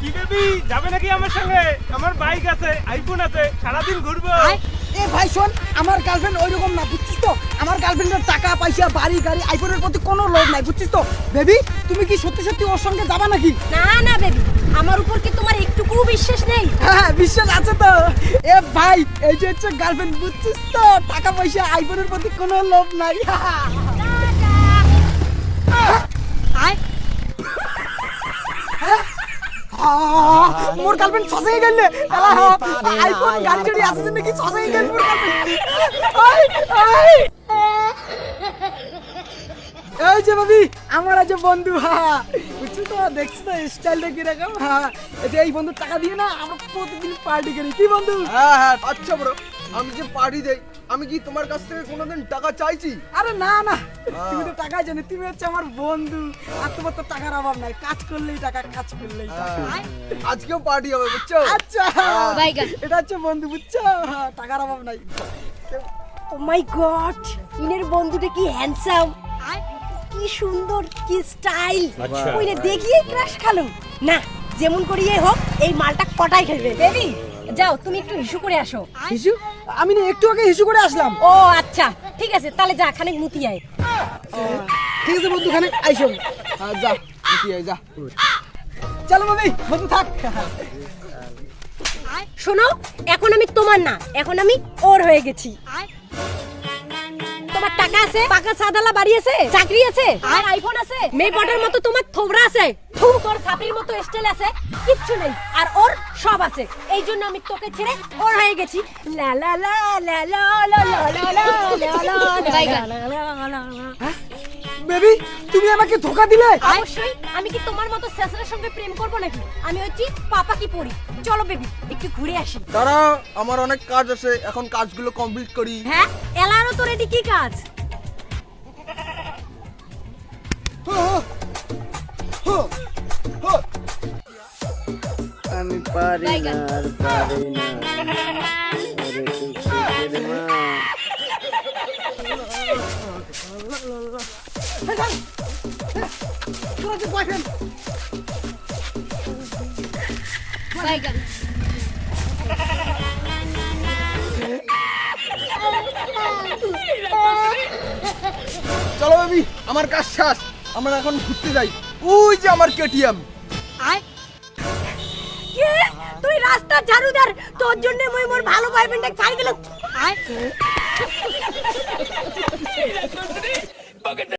কি বেবি যাবে নাকি আমার সঙ্গে? আমার বাইক আছে, আইফোন আছে, সারাদিন ঘুরবো। এ ভাই শোন, আমার গার্লফ্রেন্ড ওইরকম না, বুঝছিস তো? আমার গার্লফ্রেন্ডের টাকা পয়সা বাড়ি গাড়ি আইফোনের প্রতি কোনো লোভ নাই, বুঝছিস তো? বেবি তুমি কি সত্যি সত্যি ওর সঙ্গে যাবা নাকি? না না বেবি, আমার উপর কি তোমার একটুকুও বিশ্বাস নেই? হ্যাঁ বিশ্বাস আছে তো। এ ভাই এই যে হচ্ছে গার্লফ্রেন্ড, বুঝছিস তো? টাকা পয়সা আইফোনের প্রতি কোনো লোভ নাই। আয় মোর গার্লফ্রেন্ড সসাই গেল, আইফোন গাড়ি গাড়ি আছে জন্য কি সসাই গেল মোর গার্লফ্রেন্ড। এই যে ভাবি আমার আজ বন্ধু, হ্যাঁ বুঝছিস তো? দেখছিস তো স্টাইলটা কিরকম? হ্যাঁ এই যে এই বন্ধু টাকা দিয়ে না আমরা প্রতিদিন পার্টি করি, কি বন্ধু? হ্যাঁ হ্যাঁ আচ্ছা ব্রো, আমি যে পার্টি দেই আমি কি তোমার কাছ থেকে কোনোদিন টাকা চাইছি? আরে না না, তুমি তো টাকা জানো, তুমি হচ্ছে আমার বন্ধু, আর তোমার তো টাকার অভাব নাই, কাজ করলেই টাকা, কাজ করলেই টাকা। আজকেও পার্টি হবে বুঝছো? আচ্ছা বাইগান। এটা হচ্ছে বন্ধু, বুঝছো? হ্যাঁ, টাকার অভাব নাই। ও মাই গড, ইনের বন্ধুটা কি হ্যান্ডসাম, কি সুন্দর, কি স্টাইল। ওইরে দেখিয়ে ক্রাশ খালো না, যেমন করিয়ে হোক এই মালটা কটাই খেলবে। বেবি যাও, তুমি একটু হিসু করে আসো। হিসু? আমি না একটু আগে হিসু করে আসলাম। ও আচ্ছা ঠিক আছে, তাহলে যা খানিক মুতি আয়। ঠিক আছে বন্ধু, খানে আইসো। যা কি যা। চলো ভাবি, বন্ধু থাক। শোনো, এখন আমি তোমার না, এখন আমি ওর হয়ে গেছি। তোমার টাকা আছে, পাকা সাদালা বাড়ি আছে, চাকরি আছে, আর আইফোন আছে, মেয়ে পটের মতো তোমার থোবরা আছে, থু তোর ছাতির মতো স্টাইল আছে, কিচ্ছু নেই, আর ওর সব আছে। এই জন্য আমি তোকে ছেড়ে ওর হয়ে গেছি। লা লা লা লা লা লা লা লা লা লা লা লা। বেবি তুমি আমাকে ধোকা দিলে। অবশ্যই, আমি কি তোমার মতো স্যাসরার সঙ্গে প্রেম করব নাকি? আমি হচ্ছি পাপা কি পড়ি। চলো বেবি একটু ঘুরে আসি। দাঁড়া, আমার অনেক কাজ আছে, এখন কাজগুলো কমপ্লিট করি। হ্যাঁ, এলারও তোর এটি কি কাজ? আমি পারি না আর পারি না, ওরে টুকটুকের মা। তোরা যে বয়ফ্রেন্ড, চলো বেবি, আমার কাজ শেষ, আমরা এখন ঘুরতে যাই। ওই যে আমার কেটিএম। আয় কে তুই রাস্তার ঝাড়ুদার, তোর জন্য মই মোর ভালো বয়ফ্রেন্ডকে ছাই দিলাম। আয়